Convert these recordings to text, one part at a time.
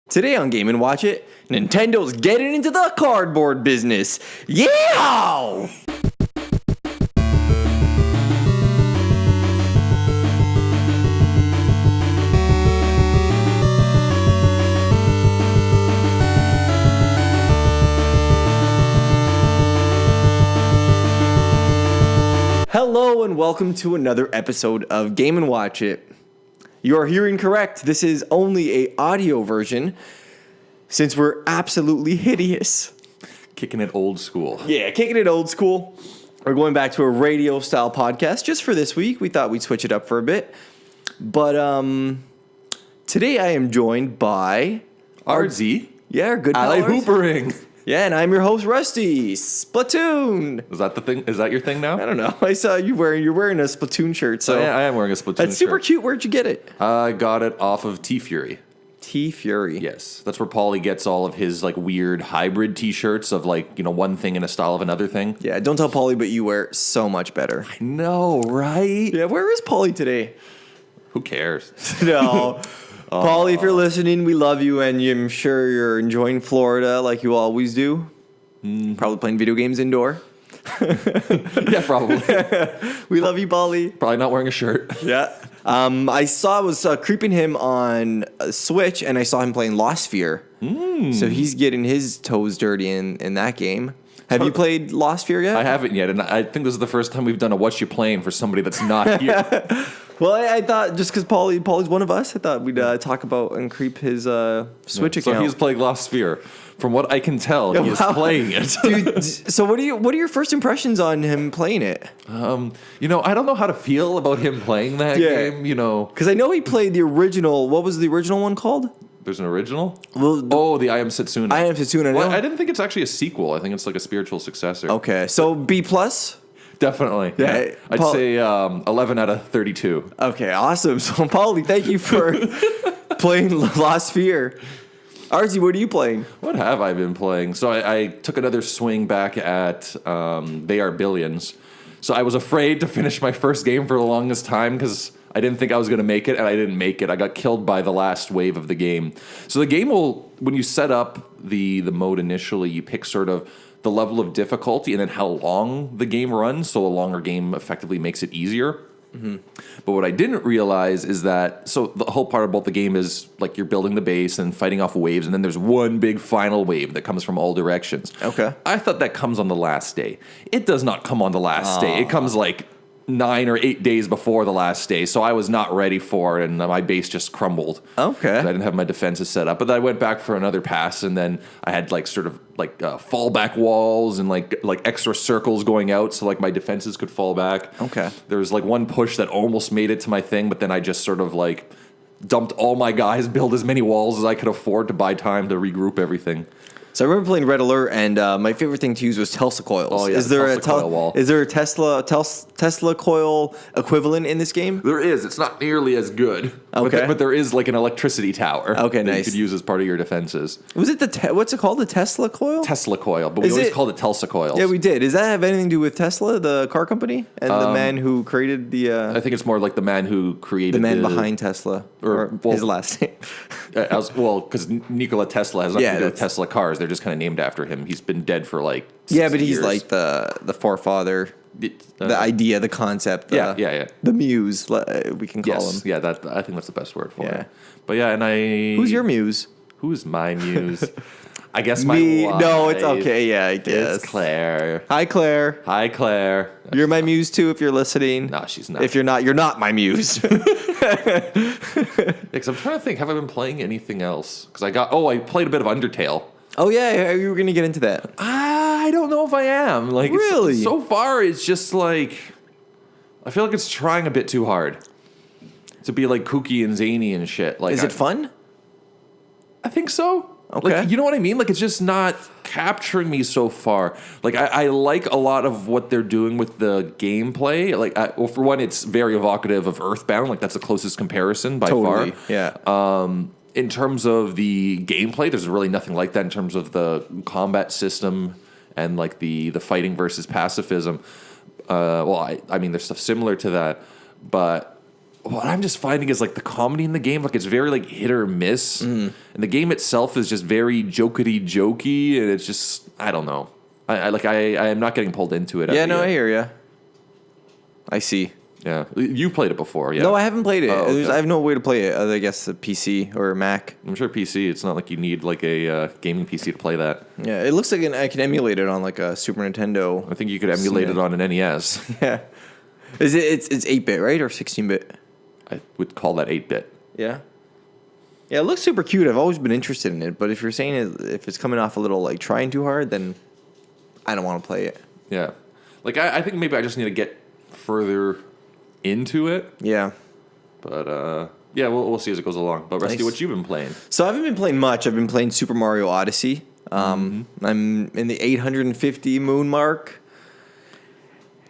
Today on Game & Watch It, Nintendo's getting into the cardboard business. Yeah! Hello and welcome to another episode of Game & Watch It. You are hearing correct. This is only an audio version since we're absolutely hideous. Kicking it old school. Yeah, kicking it old school. We're going back to a radio style podcast just for this week. We thought we'd switch it up for a bit. But today I am joined by Arzee. our good pal Alley Arzee. Hoopering. Yeah, and I'm your host Rusty. Splatoon. Is that the thing? Is that your thing now? I don't know. I saw you're wearing a Splatoon shirt. So I am wearing a Splatoon that's super shirt. cute. Where'd you get it? I got it off of T-Fury. T-Fury. Yes, that's where Poli gets all of his like weird hybrid T-shirts of like, you know, one thing in a style of another thing. Yeah, don't tell Poli, but you wear it so much better. No, right? Yeah, where is Poli today? Who cares? No. Poli, if you're listening, we love you, and I'm sure you're enjoying Florida like you always do. Probably playing video games indoor. Yeah, probably. We love you, Poli. Probably not wearing a shirt. Yeah. I was creeping him on Switch, and I saw him playing Lost Sphere. So he's getting his toes dirty in that game. Have you played Lost Sphere yet? I haven't yet, and I think this is the first time we've done a What You Playing for somebody that's not here. Well, I thought just because Poli's one of us, I thought we'd talk about and creep his Switch account. So he's playing Lost Sphere. From what I can tell, he is playing it. Dude, so what are your first impressions on him playing it? I don't know how to feel about him playing that game, Because I know he played the original. What was the original one called? There's an original? Well, the I Am Setsuna. I Am Setsuna. Well, I didn't think it's actually a sequel. I think it's like a spiritual successor. Okay, so B+? Definitely. Yeah. I'd say 11 out of 32. Okay, awesome. So, Poli, thank you for playing Lost Sphere. Arzee, what are you playing? What have I been playing? So I took another swing back at They Are Billions. So I was afraid to finish my first game for the longest time because I didn't think I was going to make it, and I didn't make it. I got killed by the last wave of the game. So the game will, when you set up the mode initially, you pick sort of the level of difficulty and then how long the game runs. So a longer game effectively makes it easier. Mm-hmm. But what I didn't realize is that, so the whole part about the game is like you're building the base and fighting off waves, and then there's one big final wave that comes from all directions. Okay. I thought that comes on the last day. It does not come on the last day. It comes like 9 or 8 days before the last day, so I was not ready for it, and my base just crumbled. Okay. I didn't have my defenses set up, but then I went back for another pass, and then I had like sort of like fallback walls and like extra circles going out, so like my defenses could fall back. Okay. There was like one push that almost made it to my thing, but then I just sort of like dumped all my guys, build as many walls as I could afford to buy time to regroup everything. So I remember playing Red Alert, and my favorite thing to use was Telsa coils. Oh, yeah, is there Telsa coil wall. Is there a Tesla coil equivalent in this game? There is. It's not nearly as good. Okay. But there is like an electricity tower. Okay, that nice. You could use as part of your defenses. Was it what's it called? The Tesla coil? Tesla coil, but we Is always it- called it Telsa coils. Yeah, we did. Does that have anything to do with Tesla, the car company, and the man who created I think it's more like the man who created the man behind Tesla, or well- his last name? because Nikola Tesla has nothing to do with that's- Tesla cars. They're just kind of named after him. He's been dead for like 60 Yeah, but he's years. like the forefather, the idea, the concept. Yeah. The muse, we can call Yes, him. yeah. That I think that's the best word for Yeah. it. But yeah, and I. Who's your muse? Who's my muse? I guess my Me? wife. No, it's okay. Yeah, I guess. It's Claire. Hi, Claire. Hi, Claire. You're my muse too, if you're listening. No, she's not. If you're not my muse. Because I'm trying to think, have I been playing anything else? Because I played a bit of Undertale. Oh yeah, you were gonna get into that. I don't know if I am. Like, Really? So far, it's just like I feel like it's trying a bit too hard to be like kooky and zany and shit. Like, Is it fun? I think so. Okay. Like, you know what I mean? Like, it's just not capturing me so far. Like, I like a lot of what they're doing with the gameplay. Like, well, for one, it's very evocative of Earthbound. Like, that's the closest comparison by Totally. far. Yeah. In terms of the gameplay, there's really nothing like that in terms of the combat system and like the fighting versus pacifism. I mean, there's stuff similar to that, but what I'm just finding is like the comedy in the game, like it's very like hit or miss, and the game itself is just very jokey, and it's just I don't know. I am not getting pulled into it. Yeah, no, I hear you. I see. Yeah, you played it before, yeah? No, I haven't played it. Oh, okay. I have no way to play it. Other, I guess, a PC or a Mac. I'm sure PC. It's not like you need like a gaming PC to play that. Yeah, it looks like I can emulate it on like a Super Nintendo. I think you could emulate it on an NES. Yeah, it's 8-bit, right, or 16-bit? I would call that 8-bit. Yeah. Yeah, it looks super cute. I've always been interested in it, but if you're saying if it's coming off a little like trying too hard, then I don't want to play it. Yeah, like I think maybe I just need to get further into it. Yeah. But yeah, we'll see as it goes along. But Rusty, Nice. what you been playing? So I haven't been playing much. I've been playing Super Mario Odyssey. I'm in the 850 moon mark.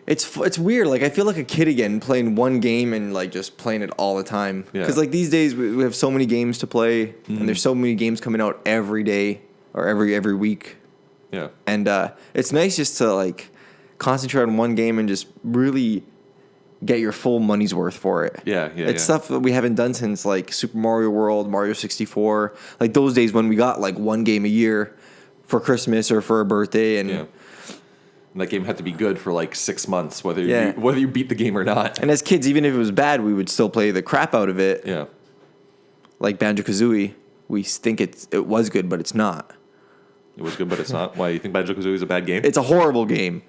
It's weird. Like I feel like a kid again, playing one game and like just playing it all the time. Yeah. Because like these days we have so many games to play, and there's so many games coming out every day or every week. Yeah. And it's nice just to like concentrate on one game and just really get your full money's worth for it. Yeah. It's stuff that we haven't done since like Super Mario World, Mario 64, like those days when we got like one game a year for Christmas or for a birthday. And Yeah. And that game had to be good for like 6 months, whether Yeah. you beat the game or not. and as kids, even if it was bad, we would still play the crap out of it. Yeah. Like Banjo-Kazooie, we think it was good, but it's not. It was good, but it's not. Why, you think Banjo-Kazooie is a bad game? It's a horrible game.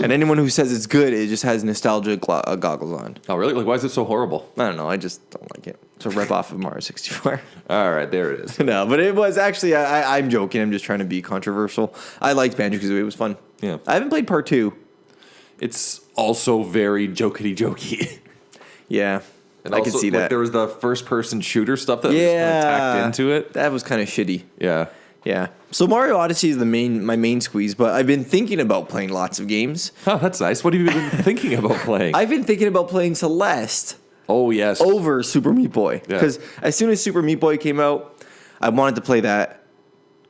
And anyone who says it's good, it just has nostalgia goggles on. Oh, really? Like, why is it so horrible? I don't know. I just don't like it. It's a rip off of Mario 64. All right, there it is. No, but it was actually, I'm joking. I'm just trying to be controversial. I liked Banjo-Kazooie. It was fun. Yeah. I haven't played part 2. It's also very jokey. Yeah. And I also, can see like, that. there was the first-person shooter stuff that was just kind of tacked into it. That was kind of shitty. Yeah. Yeah. So Mario Odyssey is my main squeeze, but I've been thinking about playing lots of games. Oh, that's nice. What have you been thinking about playing? I've been thinking about playing Celeste Oh, yes. over Super Meat Boy. Yeah. Because as soon as Super Meat Boy came out, I wanted to play that.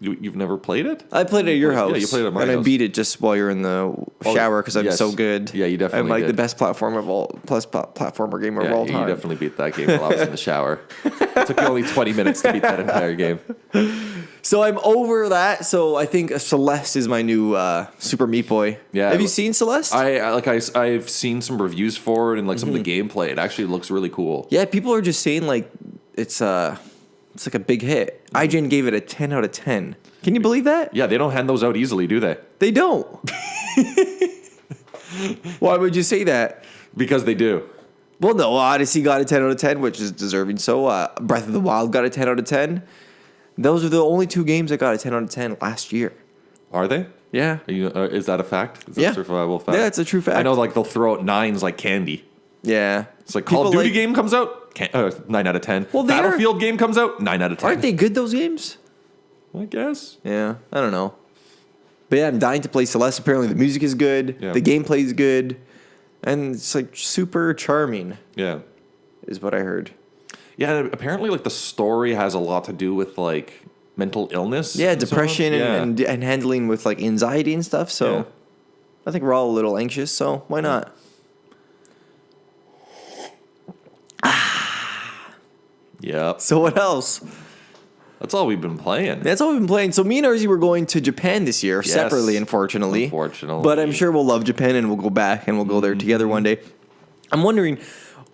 You've never played it? I played it at your house. Yeah, you played it at my and house. I beat it just while you're in the shower because I'm yes. so good. Yeah, you definitely I'm like did. the best platformer game of Yeah, all you time. definitely beat that game while I was in the shower. It took you only 20 minutes to beat that entire game. So I'm over that. So I think Celeste is my new Super Meat Boy. Yeah. Have you seen Celeste? I've seen some reviews for it and like some of the gameplay. It actually looks really cool. Yeah, people are just saying like it's like a big hit. IGN gave it a 10 out of 10. Can you believe that? Yeah, they don't hand those out easily, do they? They don't. Why would you say that? Because they do. Well, no, Odyssey got a 10 out of 10, which is deserving. So Breath of the Wild got a 10 out of 10. Those are the only 2 games that got a 10 out of 10 last year. Are they? Yeah. Is that a fact? Is that Yeah. a certifiable fact? Yeah, it's a true fact. I know, like, they'll throw out 9s like candy. Yeah. It's like Call of People Duty game comes out, 9 out of 10. Well, they are- Battlefield game comes out, 9 out of 10. Aren't they good, those games? I guess. Yeah, I don't know. But yeah, I'm dying to play Celeste. Apparently the music is good. Yeah. The gameplay is good. And it's like super charming, Yeah. is what I heard. Yeah, apparently, like, the story has a lot to do with, like, mental illness. Yeah, and so on. depression Yeah. and handling with like anxiety and stuff. So Yeah. I think we're all a little anxious. So why not? Yep. So what else? That's all we've been playing. That's all we've been playing. So me and Arzee were going to Japan this year, Yes. separately, unfortunately. Unfortunately. But I'm sure we'll love Japan and we'll go back and we'll go there together one day. I'm wondering,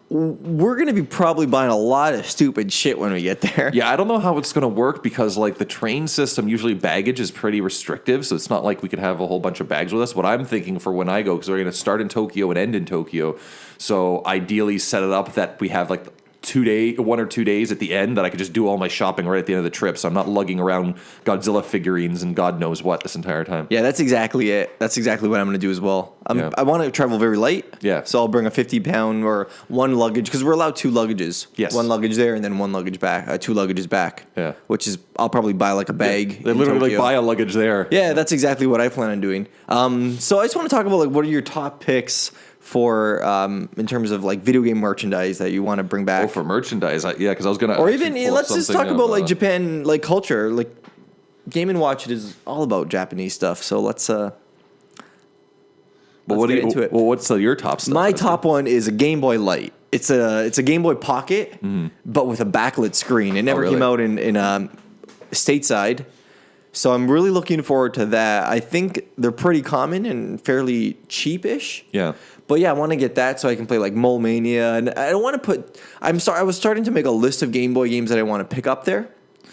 we're going to be probably buying a lot of stupid shit when we get there. Yeah, I don't know how it's going to work because, like, the train system, usually baggage is pretty restrictive, so it's not like we could have a whole bunch of bags with us. What I'm thinking for when I go, because we're going to start in Tokyo and end in Tokyo, so ideally set it up that we have, like, 1 or 2 days at the end that I could just do all my shopping right at the end of the trip, so I'm not lugging around Godzilla figurines and God knows what this entire time. Yeah, that's exactly it. That's exactly what I'm going to do as well. Yeah. I want to travel very light. Yeah. So I'll bring a 50-pound or 1 luggage, because we're allowed 2 luggages. Yes. 1 luggage there and then 1 luggage back, 2 luggages back. Yeah. Which is, I'll probably buy like a bag. They in literally, like, Tokyo. buy a luggage there. Yeah, that's exactly what I plan on doing. So I just want to talk about like what are your top picks for in terms of like video game merchandise that you want to bring back. Oh, for merchandise. Yeah, because I was going to... Or even, let's just talk about like Japan, like culture. Like Game & Watch It is all about Japanese stuff. So let's let's get into it. Well, what's your top stuff? My top one is a Game Boy Light. It's a Game Boy Pocket, but with a backlit screen. It never really? came out in stateside, so I'm really looking forward to that. I think they're pretty common and fairly cheapish. Yeah. But yeah, I want to get that so I can play like Mole Mania, and I don't want to put. I was starting to make a list of Game Boy games that I want to pick up there.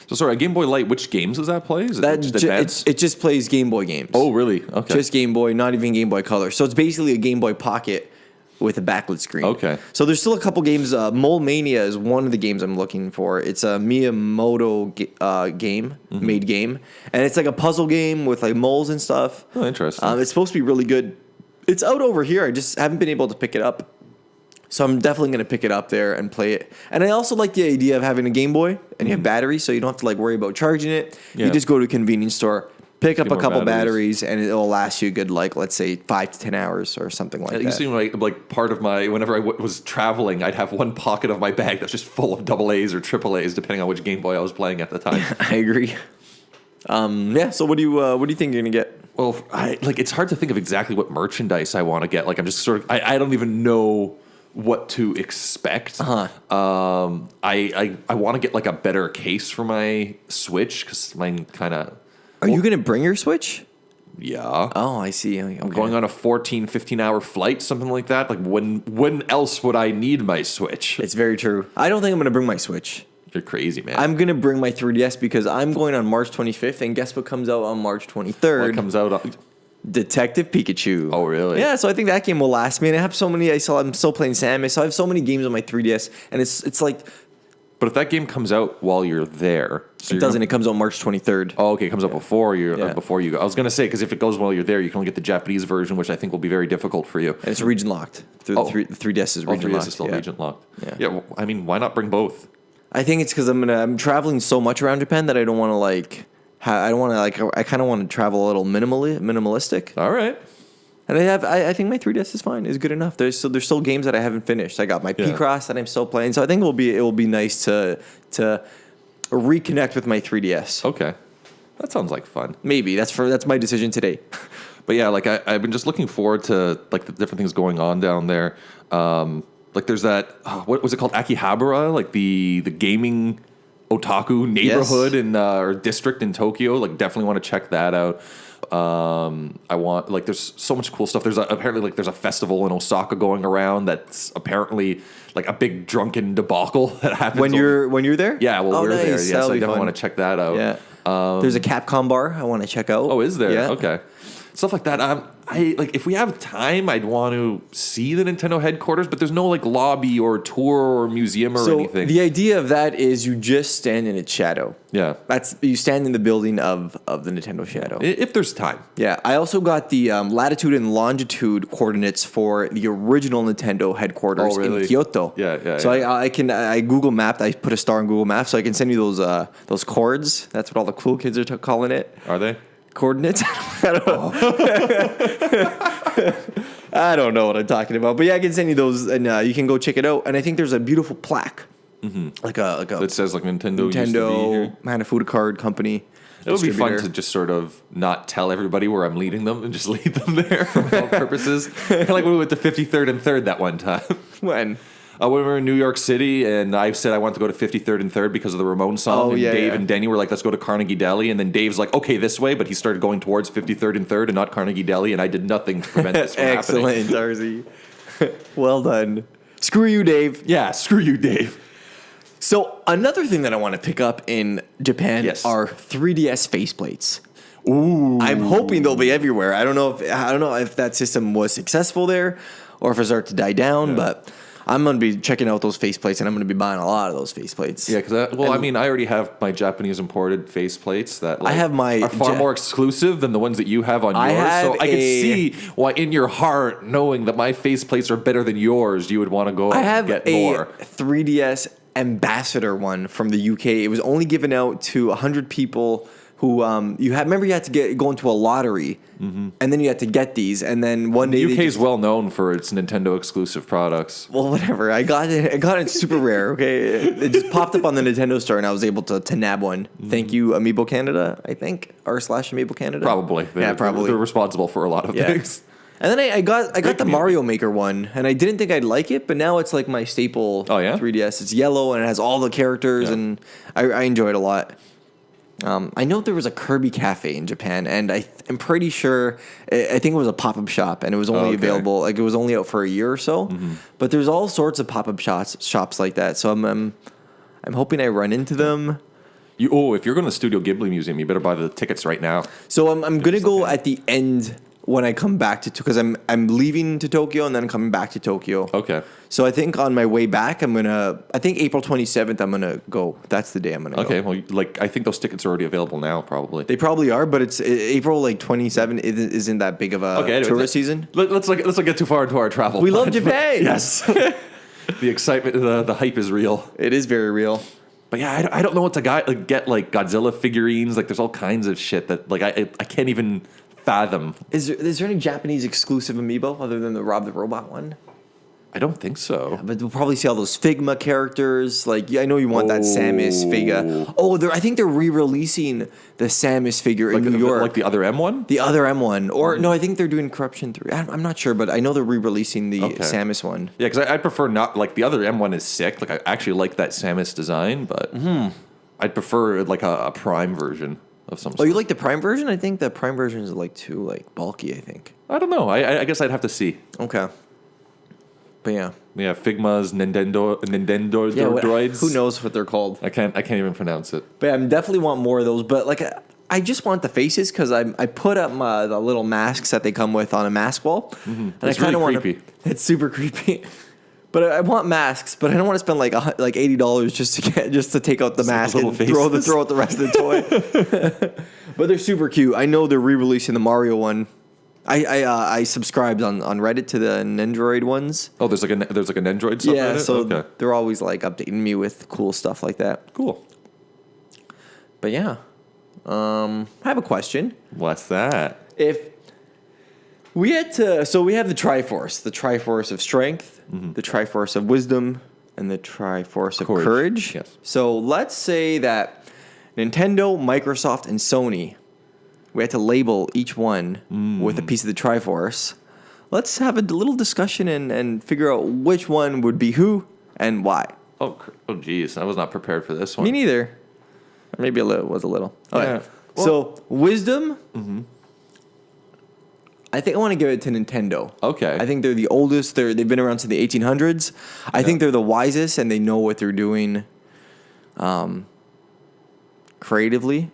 So sorry, a Game Boy Light. Which games does that play? Is it just Advance? It just plays Game Boy games. Oh, really? Okay. Just Game Boy, not even Game Boy Color. So it's basically a Game Boy Pocket with a backlit screen. Okay. So there's still a couple games. Mole Mania is one of the games I'm looking for. It's a Miyamoto made game, and it's like a puzzle game with like moles and stuff. Oh, interesting. It's supposed to be really good. It's out over here. I just haven't been able to pick it up. So I'm definitely going to pick it up there and play it. And I also like the idea of having a Game Boy and you have batteries, so you don't have to like worry about charging it. Yeah. You just go to a convenience store, pick up Get a more couple batteries. batteries, and it'll last you a good, like, let's say 5 to 10 hours or something like It that. used to be like part of my, whenever I was traveling, I'd have one pocket of my bag that's just full of AA's or AAA's, depending on which Game Boy I was playing at the time. I agree. Yeah. So what do you think you're gonna get? Well, it's hard to think of exactly what merchandise I want to get. Like, I'm just sort of, I don't even know what to expect. Uh-huh. I want to get like a better case for my Switch because mine kind of. Are you gonna bring your Switch? Yeah. Oh, I see. Okay. I'm going on a 15 hour flight, something like that. Like, when else would I need my Switch? It's very true. I don't think I'm gonna bring my Switch. You're crazy, man. I'm gonna bring my 3DS because I'm going on March 25th, and guess what comes out on March 23rd? What comes out on. Detective Pikachu. Oh, really? Yeah, so I think that game will last me. And I have so many. I'm still playing Samus, so I have so many games on my 3DS, and it's like But if that game comes out while you're there, so it doesn't. It comes out March 23rd. Oh, okay. It comes out before you. Yeah. Before you go. I was gonna say because if it goes while you're there, you can only get the Japanese version, which I think will be very difficult for you. And it's region locked. The 3DS is region 3DS locked. is still yeah. region locked. Yeah. Yeah. Well, I mean, why not bring both? I think it's because I'm traveling so much around Japan that I don't want to like. I don't want to like. I kind of want to travel a little minimalistic. All right. And I think my 3DS is fine. Is good enough. There's still games that I haven't finished. I got my P-Cross that I'm still playing. So I think it will be nice to reconnect with my 3DS. Okay. That sounds like fun. Maybe that's my decision today. But yeah, like I've been just looking forward to like the different things going on down there. Like there's that what was it called, Akihabara, like the gaming otaku neighborhood in or district in Tokyo. Like definitely want to check that out. I want like there's so much cool stuff. Apparently there's a festival in Osaka going around that's apparently like a big drunken debacle that happens when you're there. Yeah, well, we're there. Nice. Yeah, so I That'll be definitely fun. want to check that out. Yeah. There's a Capcom bar I want to check out. Oh, is there? Yeah. Okay. Stuff like that. I like if we have time, I'd want to see the Nintendo headquarters, but there's no like lobby or tour or museum or anything. The idea of that is you just stand in its shadow. Yeah. You stand in the building of the Nintendo shadow. If there's time. Yeah, I also got the latitude and longitude coordinates for the original Nintendo headquarters in Kyoto. Yeah. So I Google Mapped. I put a star in Google Maps, so I can send you those chords. That's what all the cool kids are calling it. Are they? Coordinates? I don't know. I don't know what I'm talking about, but yeah, I can send you those, and you can go check it out. And I think there's a beautiful plaque, like a that says like Nintendo used to be here. Hanafuda Card Company. It would be fun distributor. to just sort of not tell everybody where I'm leading them and just lead them there for all purposes. Kind of like when we went to 53rd and 3rd that one time. When? When we were in New York City, and I said I wanted to go to 53rd and 3rd because of the Ramones song. Oh, and yeah, Dave yeah. and Denny were like, let's go to Carnegie Deli. And then Dave's like, okay, this way. But he started going towards 53rd and 3rd and not Carnegie Deli. And I did nothing to prevent this from happening. Excellent, Arzee. Well done. Screw you, Dave. Yeah, screw you, Dave. So another thing that I want to pick up in Japan are 3DS faceplates. Ooh. I'm hoping they'll be everywhere. I don't know if that system was successful there or if it started to die down, but I'm going to be checking out those faceplates, and I'm going to be buying a lot of those faceplates. Yeah, because I mean, I already have my Japanese imported faceplates that I have my are far more exclusive than the ones that you have on yours. So I can see why, in your heart, knowing that my faceplates are better than yours, you would want to go and get more. 3DS ambassador one from the UK. It was only given out to 100 people who you had. Remember, you had to go into a lottery, and then you had to get these, and then one day The UK is well known for its Nintendo exclusive products. Well, whatever. I got it super rare. Okay, it just popped up on the Nintendo store, and I was able to nab one. Thank you, Amiibo Canada. I think r/Amiibo Canada. Probably. Probably. They're responsible for a lot of things. And then I got the community. Mario Maker one, and I didn't think I'd like it, but now it's like my staple. Oh, yeah? 3DS. It's yellow and it has all the characters, Yeah. and I enjoy it a lot. I know there was a Kirby Cafe in Japan, and I'm pretty sure I think it was a pop-up shop, and it was only available like it was only out for a year or so. But there's all sorts of pop-up shops like that. So I'm hoping I run into them. If you're going to the Studio Ghibli Museum, you better buy the tickets right now. So I'm gonna go at the end when I come back to because I'm leaving to Tokyo and then coming back to Tokyo. Okay. So I think on my way back I think April 27th I'm gonna go. That's the day I'm gonna go. Okay. Well, I think those tickets are already available now, probably. They probably are, but it's April 27 isn't that big of a Anyways, tourist season. Let's not get too far into our travel. We plan. love Japan. Yes. The excitement, the hype is real. It is very real. But yeah, I don't know what to get like Godzilla figurines. Like there's all kinds of shit that like I can't even fathom. Is there any Japanese exclusive amiibo other than the Rob the Robot one? I don't think so. But we'll probably see all those Figma characters. Like, I know you want that Samus figure. Oh, I think they're re-releasing the Samus figure in New York. Like the other M one? The other M1. Or, no, I think they're doing Corruption 3. I'm not sure, but I know they're re-releasing the Samus one. Yeah, because I prefer not, like the other M1 is sick. Like I actually like that Samus design, but I'd prefer like a Prime version of some Oh, sort. you like the Prime version? I think the Prime version is like too like bulky, I think. I don't know. I guess I'd have to see. Okay. But yeah. Yeah, Figma's Nintendo Yeah, droids. who knows what they're called? I can't even pronounce it. But I definitely want more of those. But like, I just want the faces because I put up the little masks that they come with on a mask wall, and It's I kind of really want creepy. It's super creepy. But I want masks, but I don't want to spend like $80 just to take out the mask little and throw out the rest of the toy. But they're super cute. I know they're re-releasing the Mario one. I subscribed on Reddit to the Nendroid ones. Oh, there's like a Nendroid subreddit? Yeah, so okay. they're always like updating me with cool stuff like that. Cool. But yeah, I have a question. What's that? If we had to, so we have the Triforce of Strength, the Triforce of Wisdom, and the Triforce of Courage. Yes. So let's say that Nintendo, Microsoft, and Sony, we had to label each one with a piece of the Triforce. Let's have a little discussion and figure out which one would be who and why. Oh, geez. I was not prepared for this one. Me neither. Or maybe a little. Was a little. All Yeah. right. So wisdom. I think I want to give it to Nintendo. Okay. I think they're the oldest. They've been around since the 1800s. I think they're the wisest, and they know what they're doing, creatively.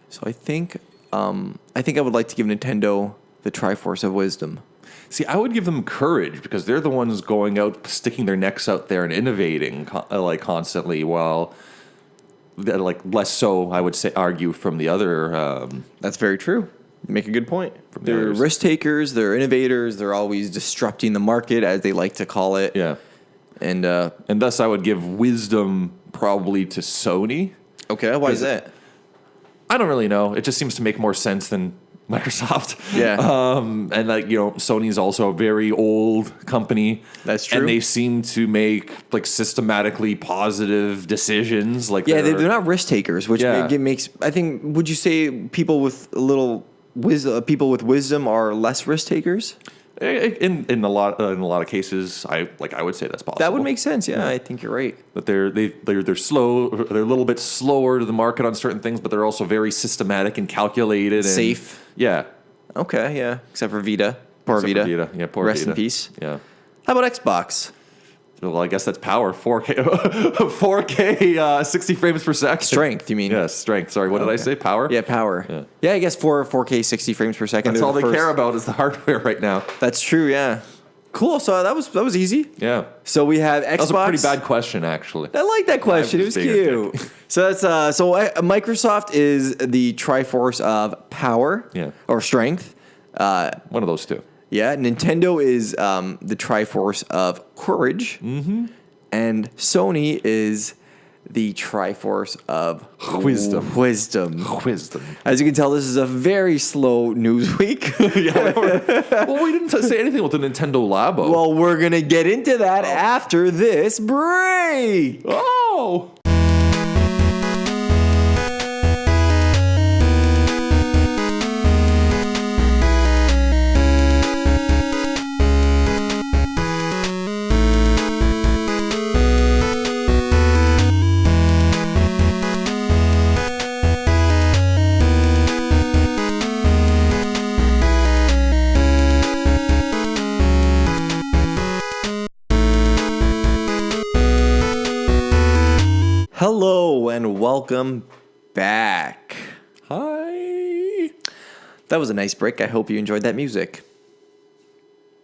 So I think I would like to give Nintendo the Triforce of Wisdom. See, I would give them courage because they're the ones going out, sticking their necks out there and innovating constantly, while they're like less so, I would say, argue from the other. That's very true. You make a good point. the They're others. risk takers. They're innovators. They're always disrupting the market, as they like to call it. Yeah. And And thus, I would give wisdom probably to Sony. okay, why is that? I don't really know. It just seems to make more sense than Microsoft. Yeah. And like, Sony's also a very old company. That's true. And they seem to make like systematically positive decisions. Like Yeah, they're not risk takers, which Yeah. makes. I think. Would you say people with a little people with wisdom are less risk takers? in a lot of cases, I would say that's possible. That would make sense. Yeah, I think you're right. That they're slow. They're a little bit slower to the market on certain things, but they're also very systematic and calculated and Safe. Yeah. Okay, yeah. Except for Vita. Poor Except for Vita. Yeah, poor Rest Vita. in peace. Yeah. How about Xbox? Well, I guess that's power. 4K, 60 frames per second. Strength, you mean? Yes, strength. Sorry, what did I say? Power? Yeah, power. Yeah, I guess 4K 60 frames per second. That's They're all the they first. care about is the hardware right now. That's true, yeah. Cool, so that was easy. Yeah. So we have Xbox. That was a pretty bad question, actually. I like that question. It was just being cute. So that's Microsoft is the Triforce of power, Yeah. or strength. One of those two. Yeah, Nintendo is the Triforce of courage, and Sony is the Triforce of Wisdom. Wisdom. Wisdom. As you can tell, this is a very slow news week. Well, we didn't say anything with the Nintendo Labo. Well, we're gonna get into that after this break. Oh! Hello and welcome back. Hi. That was a nice break. I hope you enjoyed that music.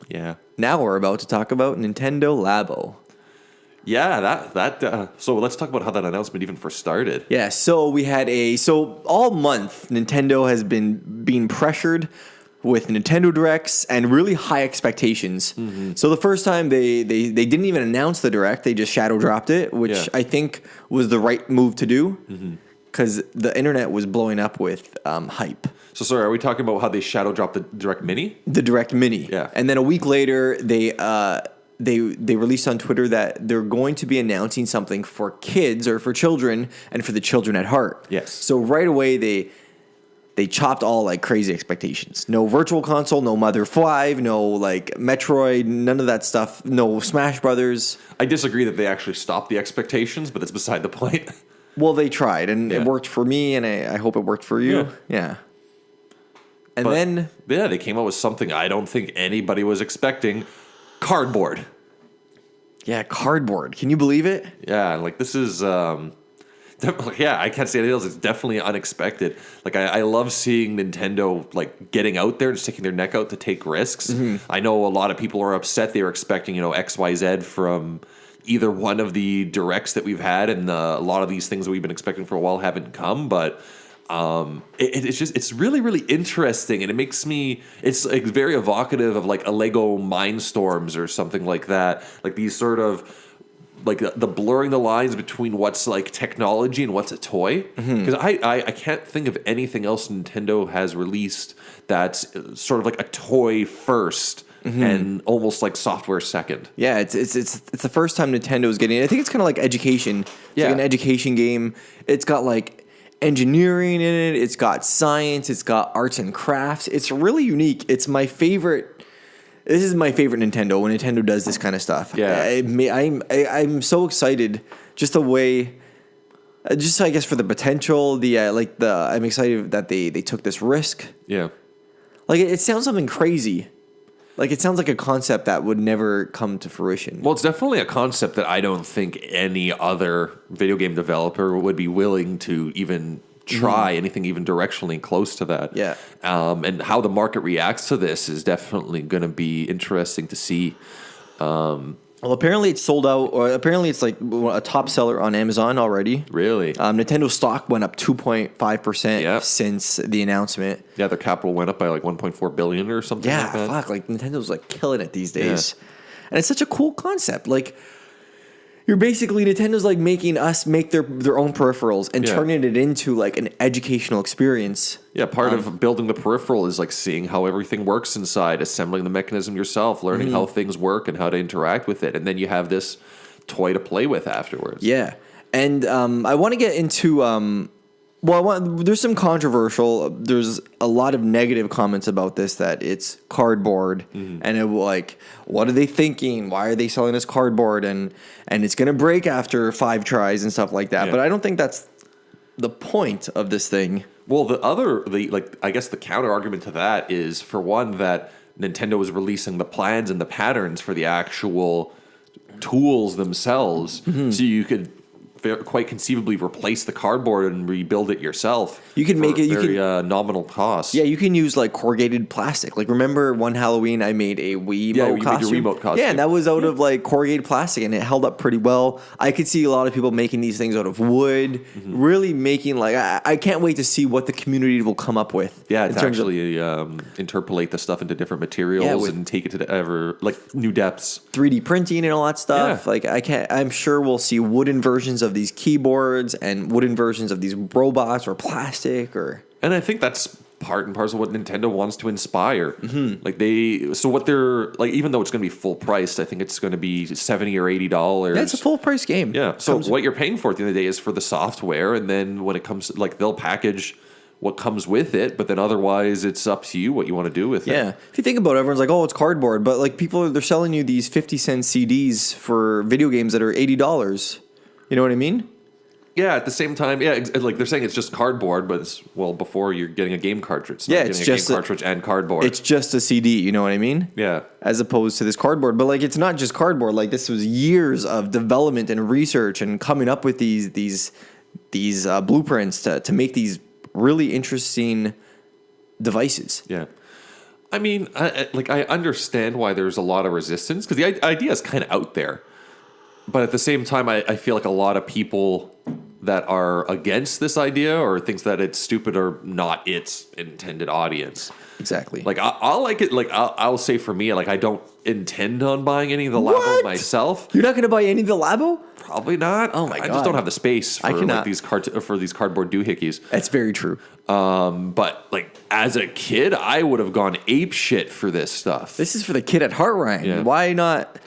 Yeah. Now we're about to talk about Nintendo LABO. Yeah, so let's talk about how that announcement even first started. Yeah, so we had all month Nintendo has been being pressured with Nintendo Directs and really high expectations. Mm-hmm. So the first time they didn't even announce the Direct, they just shadow dropped it, which I think was the right move to do because the internet was blowing up with hype. So sorry, are we talking about how they shadow dropped the Direct Mini? The Direct Mini. Yeah. And then a week later, they released on Twitter that they're going to be announcing something for kids or for children and for the children at heart. Yes. So right away, they chopped all like crazy expectations. No Virtual Console, no Mother 5, no like Metroid, none of that stuff. No Smash Brothers. I disagree that they actually stopped the expectations, but that's beside the point. Well, they tried, and it worked for me, and I hope it worked for you. Yeah. And then they came out with something I don't think anybody was expecting. Cardboard. Yeah, cardboard. Can you believe it? Yeah, like this is I can't say anything else. It's definitely unexpected. Like I love seeing Nintendo like getting out there and sticking their neck out to take risks. Mm-hmm. I know a lot of people are upset. They were expecting, XYZ from either one of the directs that we've had, and a lot of these things that we've been expecting for a while haven't come, but it's really, really interesting, and it's like very evocative of like a Lego Mindstorms or something like that. Like these sort of like the blurring the lines between what's like technology and what's a toy. Because I can't think of anything else Nintendo has released that's sort of like a toy first. And almost like software second. Yeah, it's the first time Nintendo is getting it. I think it's kind of like education. It's like an education game. It's got like engineering in it. It's got science. It's got arts and crafts. It's really unique. It's my favorite. This is my favorite Nintendo when Nintendo does this kind of stuff. Yeah, I'm so excited. Just the way. Just I guess for the potential. I'm excited that they took this risk. Yeah, like it sounds something crazy. Like, it sounds like a concept that would never come to fruition. Well, it's definitely a concept that I don't think any other video game developer would be willing to even try anything even directionally close to that. Yeah. And how the market reacts to this is definitely going to be interesting to see. Well, apparently it's sold out, or apparently it's like a top seller on Amazon already. Really? Nintendo stock went up 2.5% since the announcement. Yeah, their capital went up by like 1.4 billion or something like that. Yeah, fuck. Like, Nintendo's like killing it these days. Yeah. And it's such a cool concept. Like, you're basically, Nintendo's like making us make their own peripherals and turning it into like an educational experience. Yeah, part of building the peripheral is like seeing how everything works inside, assembling the mechanism yourself, learning how things work and how to interact with it. And then you have this toy to play with afterwards. Yeah. And I want to get into... there's some controversial. There's a lot of negative comments about this, that it's cardboard, and what are they thinking? Why are they selling us cardboard? And it's gonna break after 5 tries and stuff like that. Yeah. But I don't think that's the point of this thing. Well, I guess the counter argument to that is, for one, that Nintendo is releasing the plans and the patterns for the actual tools themselves, so you could quite conceivably replace the cardboard and rebuild it yourself. You can make it very nominal cost. Yeah, you can use like corrugated plastic. Like, remember one Halloween I made a Wiimote costume? Made your Wiimote costume. Yeah, and that was out of like corrugated plastic, and it held up pretty well. I could see a lot of people making these things out of wood, really making like I can't wait to see what the community will come up with. Yeah, to actually interpolate the stuff into different materials and take it to new depths. 3D printing and all that stuff. Yeah. Like, I'm sure we'll see wooden versions of these keyboards and wooden versions of these robots, or plastic, or... And I think that's part and parcel of what Nintendo wants to inspire. What they're like, even though it's going to be full priced, I think it's going to be $70 or $80. Yeah, it's a full price game. Yeah. So what you're paying for at the end of the day is for the software, and then when it comes, like, they'll package what comes with it, but then otherwise it's up to you what you want to do with it. Yeah. If you think about it, everyone's like, oh, it's cardboard, but like they're selling you these 50-cent CDs for video games that are $80. You know what I mean? Yeah, at the same time, like they're saying it's just cardboard, but it's, well, before you're getting a game cartridge. It's not it's getting just a game cartridge and cardboard. It's just a CD, you know what I mean? Yeah. As opposed to this cardboard. But like it's not just cardboard. Like this was years of development and research and coming up with these blueprints to make these really interesting devices. Yeah. I mean, I understand why there's a lot of resistance because the idea is kind of out there. But at the same time, I feel like a lot of people that are against this idea or thinks that it's stupid are not its intended audience. Exactly. Like I'll like it. Like I'll say for me, like I don't intend on buying any of the What? LABO myself. You're not going to buy any of the LABO? Probably not. Oh my I God. just don't have the space for I cannot. like these cardboard doohickeys. That's very true. But like as a kid, I would have gone ape shit for this stuff. This is for the kid at heart, Ryan. Yeah. Why not?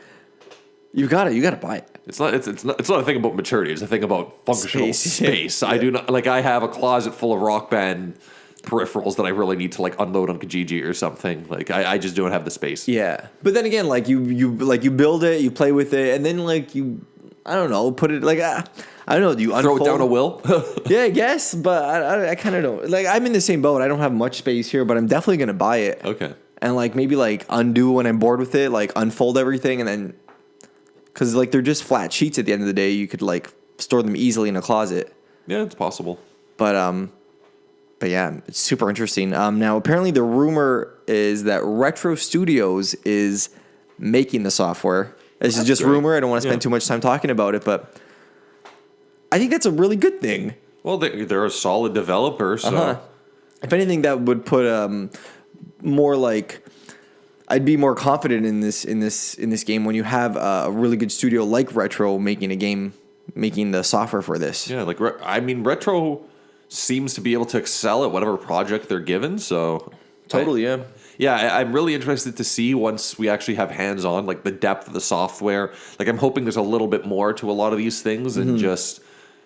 You gotta buy it. It's not a thing about maturity. It's a thing about functional space. Yeah. I do not like. I have a closet full of Rock Band peripherals that I really need to like unload on Kijiji or something. Like I just don't have the space. Yeah, but then again, like you build it, you play with it, and then like I don't know, put it like I don't know. Do you Throw unfold? it down a will. Yeah, I guess, but I kind of don't. Like I'm in the same boat. I don't have much space here, but I'm definitely gonna buy it. Okay. And like maybe like undo when I'm bored with it, like unfold everything, and then because like they're just flat sheets at the end of the day, you could like store them easily in a closet. Yeah, it's possible. But yeah, it's super interesting. Now apparently the rumor is that Retro Studios is making the software. This is just great. rumor. I don't want to spend too much time talking about it, but I think that's a really good thing. Well, they're a solid developer, so If anything, that would put more like I'd be more confident in this game when you have a really good studio like Retro making a game, making the software for this. yeah. Like I mean, Retro seems to be able to excel at whatever project they're given. So Totally, yeah. Yeah, I'm really interested to see once we actually have hands-on, like the depth of the software. Like I'm hoping there's a little bit more to a lot of these things than just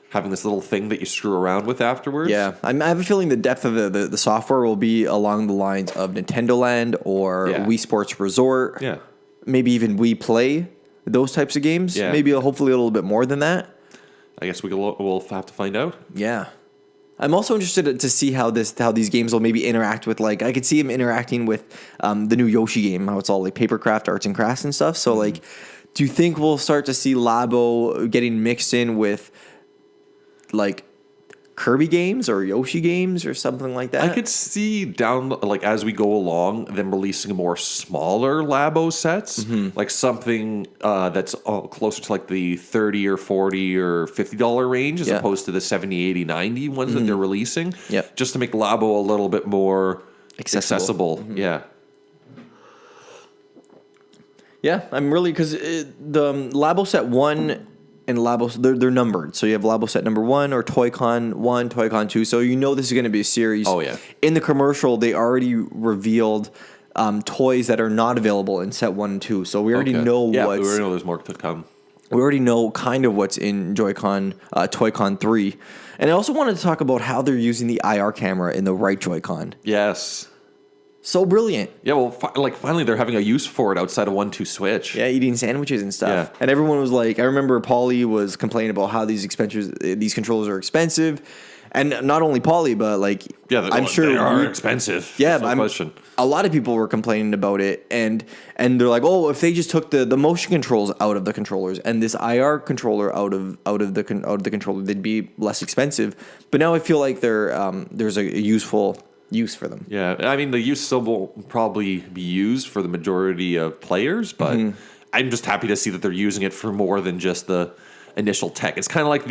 having this little thing that you screw around with afterwards. Yeah, I have a feeling the depth of the software will be along the lines of Nintendo Land or Wii Sports Resort. Yeah. Maybe even Wii Play, those types of games. Yeah. Maybe hopefully a little bit more than that. I guess we'll have to find out. Yeah. I'm also interested to see how these games will maybe interact with, like, I could see them interacting with the new Yoshi game, how it's all like papercraft, arts and crafts and stuff. So like, do you think we'll start to see LABO getting mixed in with like Kirby games or Yoshi games or something like that? I could see down, like, as we go along, them releasing more smaller LABO sets, like something that's closer to like the $30 or $40 or $50 range as opposed to the $70, $80, $90 ones that they're releasing. Yep. Just to make LABO a little bit more accessible. Yeah. Yeah, I'm really, because the LABO Set 1 and LABO, they're numbered. So you have LABO Set number 1 or Toy-Con 1, Toy-Con 2. So you know this is going to be a series. Oh, yeah. In the commercial, they already revealed toys that are not available in Set 1 and 2. So we already know we what's... already know there's more to come. We already know kind of what's in Joy-Con, Toy-Con 3. And I also wanted to talk about how they're using the IR camera in the right Joy-Con. Yes. So brilliant. Yeah, well, finally they're having a use for it outside of 1-2 Switch. Yeah, eating sandwiches and stuff. Yeah. And everyone was like, I remember Poli was complaining about how these controllers are expensive. And not only Poli, but like, I'm sure they are expensive. Yeah, no question. A lot of people were complaining about it, and they're like, oh, if they just took the motion controls out of the controllers and this IR controller out of the controller, they'd be less expensive. But now I feel like there's a useful use for them. Yeah, I mean the use still will probably be used for the majority of players, but I'm just happy to see that they're using it for more than just the initial tech. It's kind of like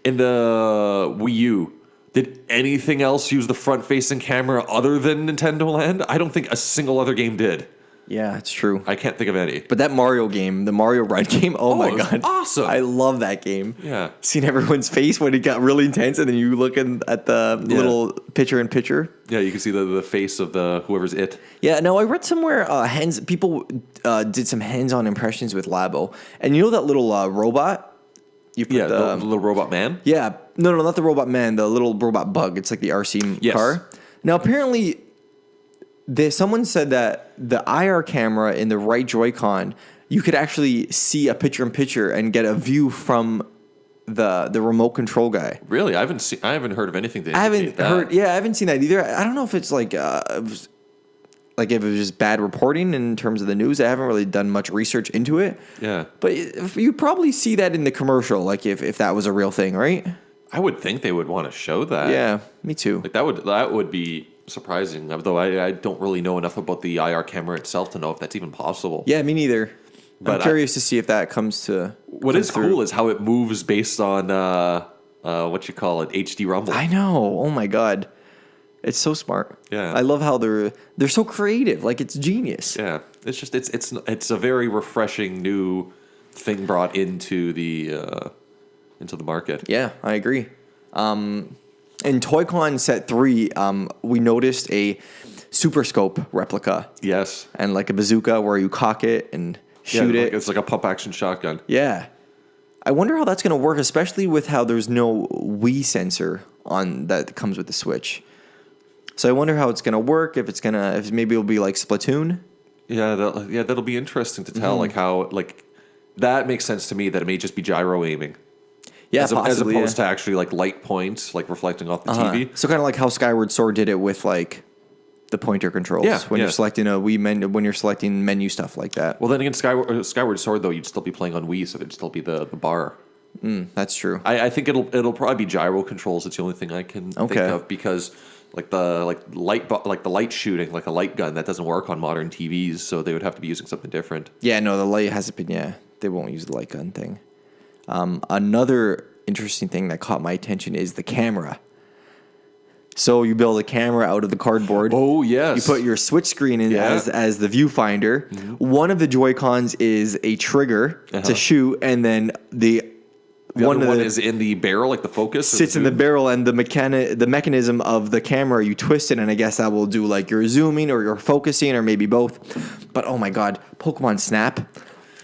in the Wii U. Did anything else use the front-facing camera other than Nintendo Land? I don't think a single other game did. Yeah, it's true. I can't think of any. But that Mario game, the Mario Run game, oh my it was God. awesome. I love that game. Yeah. Seeing everyone's face when it got really intense, and then you look at the little picture-in-picture. Yeah, you can see the face of whoever's it. Yeah, no, I read somewhere people did some hands-on impressions with LABO. And you know that little robot? You put the little robot man? Yeah. No, not the robot man, the little robot bug. It's like the Arzee car. Now, apparently, someone said that the IR camera in the right Joy-Con, you could actually see a picture-in-picture and get a view from the remote control guy. Really, I haven't heard of anything. I haven't seen that either. I don't know if it's like if it was just bad reporting in terms of the news. I haven't really done much research into it. Yeah, but you probably see that in the commercial, like if that was a real thing, right? I would think they would want to show that. Yeah, me too. Like that would be surprising. Although I don't really know enough about the IR camera itself to know if that's even possible. Yeah, me neither. But I'm curious to see if that comes to. What is cool is how it moves based on what you call it, HD rumble. I know. Oh my god, it's so smart. Yeah, I love how they're so creative. Like it's genius. Yeah, it's just it's a very refreshing new thing brought into the market. Yeah, I agree. In ToyCon Set 3, we noticed a Super Scope replica. Yes, and like a bazooka where you cock it and shoot it. It's like a pump action shotgun. Yeah. I wonder how that's going to work, especially with how there's no Wii sensor on that comes with the Switch. So I wonder how it's going to work. If maybe it'll be like Splatoon. Yeah, that'll be interesting to tell. Like how that makes sense to me that it may just be gyro aiming. Yeah, as opposed to actually like light points like reflecting off the TV. So kind of like how Skyward Sword did it with like the pointer controls. Yeah, when you're selecting a Wii menu, when you're selecting menu stuff like that. Well, then again, Skyward Sword though, you'd still be playing on Wii, so it'd still be the bar. That's true. I think it'll probably be gyro controls. It's the only thing I can think of because the light shooting like a light gun that doesn't work on modern TVs, so they would have to be using something different. Yeah, no, the light hasn't been. Yeah, they won't use the light gun thing. Another interesting thing that caught my attention is the camera. So you build a camera out of the cardboard. Oh, yes. You put your Switch screen in as the viewfinder. Mm-hmm. One of the Joy-Cons is a trigger to shoot, and then the one is in the barrel, like the focus sits in the barrel, and the mechanism of the camera, you twist it, and I guess that will do like your zooming or your focusing or maybe both. But oh my god, Pokemon Snap,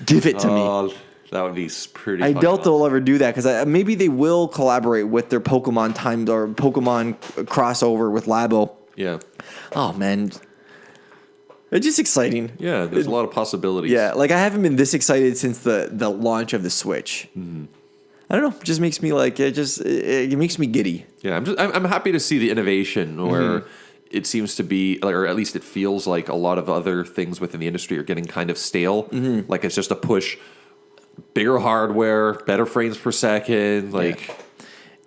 give it to me. That would be pretty. I doubt they'll ever do that because maybe they will collaborate with their Pokemon timed or Pokemon crossover with LABO. Yeah. Oh man, it's just exciting. Yeah, there's a lot of possibilities. Yeah, like I haven't been this excited since the launch of the Switch. Mm-hmm. I don't know. It just makes me like it makes me giddy. Yeah, I'm happy to see the innovation where it seems to be, or at least it feels like a lot of other things within the industry are getting kind of stale. Mm-hmm. Like it's just a push. Bigger hardware, better frames per second, like. Yeah.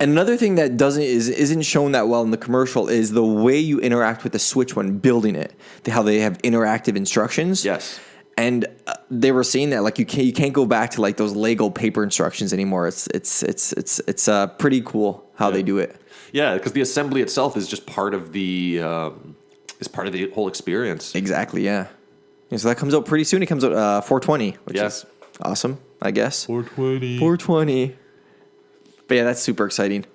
And another thing that isn't shown that well in the commercial is the way you interact with the Switch when building it. How they have interactive instructions. Yes. And they were saying that like you can't go back to like those Lego paper instructions anymore. It's pretty cool how they do it. Yeah, because the assembly itself is just part of the whole experience. Exactly. Yeah. So that comes out pretty soon. It comes out 420, which is awesome, I guess. 420. But yeah, that's super exciting.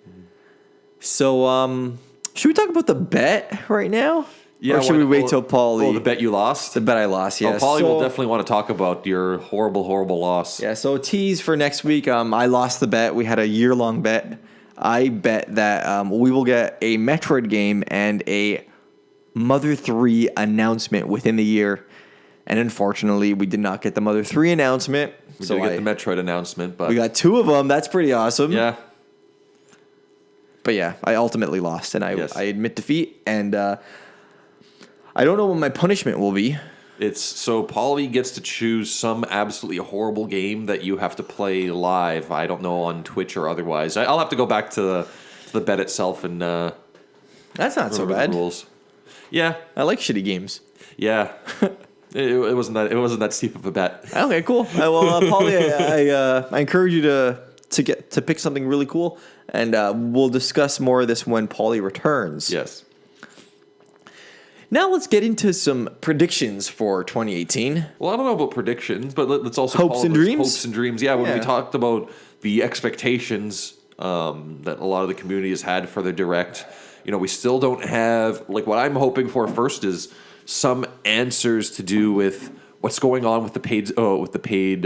So, should we talk about the bet right now? Yeah. Or should we wait till Poli? Oh, the bet you lost? The bet I lost, yes. Oh, Poli will definitely want to talk about your horrible, horrible loss. Yeah, so tease for next week. I lost the bet. We had a year-long bet. I bet that we will get a Metroid game and a Mother 3 announcement within the year. And unfortunately, we did not get the Mother 3 announcement. We did get the Metroid announcement, but we got two of them. That's pretty awesome. Yeah. But yeah, I ultimately lost, and I admit defeat. And I don't know what my punishment will be. So Poli gets to choose some absolutely horrible game that you have to play live. I don't know, on Twitch or otherwise. I'll have to go back to the bet itself and. That's not so bad. Rules. Yeah, I like shitty games. Yeah. It wasn't that steep of a bet. Okay, cool. Well, Poli, I encourage you to pick something really cool, and we'll discuss more of this when Poli returns. Yes. Now let's get into some predictions for 2018. Well, I don't know about predictions, but let's also hopes and dreams. Hopes and dreams. Yeah, when we talked about the expectations that a lot of the community has had for the Direct, we still don't have, like, what I'm hoping for first is some answers to do with what's going on with the paid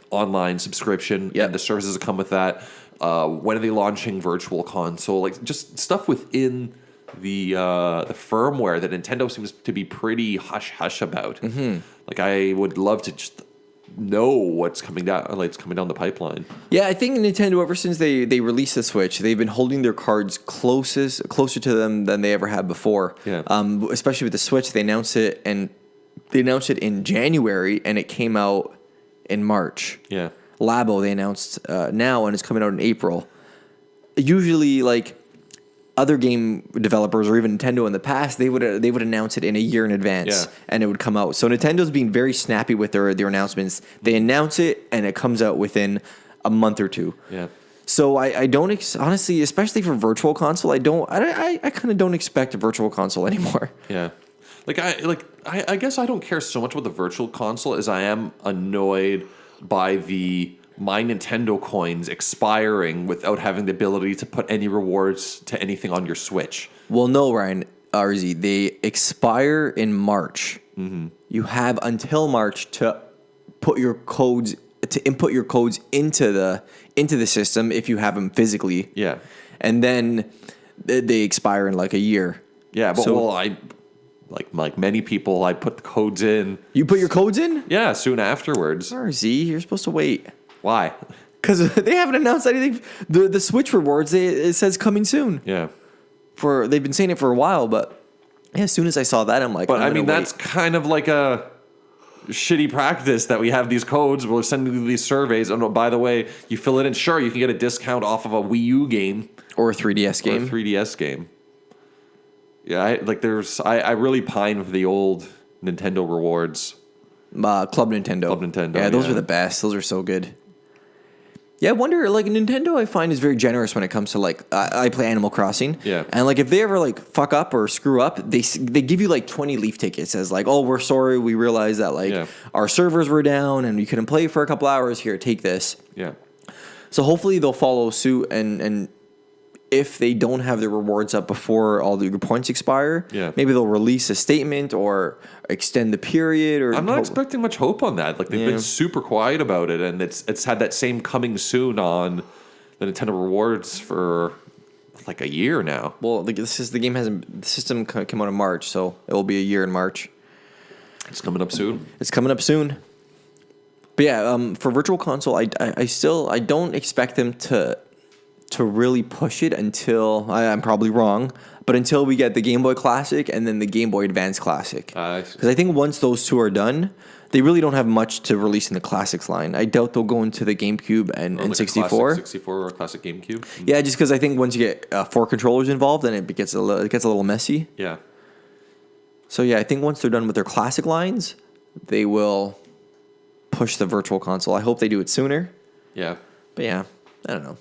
online subscription and the services that come with that. When are they launching Virtual Console? Like, just stuff within the firmware that Nintendo seems to be pretty hush hush about. Mm-hmm. Like, I would love to just know what's coming down, like it's coming down the pipeline. Yeah, I think Nintendo, ever since they released the Switch, they've been holding their cards closer to them than they ever had before. Yeah. Especially with the Switch, they announced it in January, and it came out in March. Yeah. LABO they announced now, and it's coming out in April. Usually, like other game developers or even Nintendo in the past, they would announce it in a year in advance, and it would come out. So Nintendo's being very snappy with their announcements. They announce it, and it comes out within a month or two. Yeah. So I don't honestly, especially for Virtual Console, I kind of don't expect a Virtual Console anymore. Yeah. I guess I don't care so much about the Virtual Console as I am annoyed by the My Nintendo coins expiring without having the ability to put any rewards to anything on your Switch. Well, no, Ryan, Arzee, they expire in March. Mm-hmm. You have until March to input your codes into the system if you have them physically. Yeah. And then they expire in like a year. Yeah, but I like many people, I put the codes in. You put your codes in? Yeah, soon afterwards. Arzee, you're supposed to wait. Why? Because they haven't announced anything. The Switch rewards, it says coming soon. Yeah. They've been saying it for a while, but as soon as I saw that, I'm like, but I mean, that's kind of like a shitty practice that we have these codes. We're sending you these surveys. And by the way, you fill it in. Sure, you can get a discount off of a Wii U game or a 3DS game. Or a 3DS game. Yeah, I really pine for the old Nintendo rewards. Club Nintendo. Club Nintendo. Yeah, those are the best. Those are so good. Yeah, I wonder, like, Nintendo, I find, is very generous when it comes to, like, I play Animal Crossing. Yeah. And, like, if they ever, like, fuck up or screw up, they give you, like, 20 Leaf tickets as, like, oh, we're sorry. We realized that, like, our servers were down and you couldn't play for a couple hours. Here, take this. Yeah. So hopefully they'll follow suit and if they don't have their rewards up before all the points expire, maybe they'll release a statement or extend the period. Or I'm not expecting much hope on that. Like they've been super quiet about it, and it's had that same coming soon on the Nintendo rewards for like a year now. Well, the system came out in March, so it will be a year in March. It's coming up soon. But yeah, for Virtual Console, I don't expect them to really push it until, I'm probably wrong, but until we get the Game Boy Classic and then the Game Boy Advance Classic. Because I think once those two are done, they really don't have much to release in the Classics line. I doubt they'll go into the GameCube and like 64. Classic 64 or Classic GameCube? Yeah, just because I think once you get 4 controllers involved, then it gets a little messy. Yeah. So yeah, I think once they're done with their Classic lines, they will push the Virtual Console. I hope they do it sooner. Yeah. But yeah, I don't know.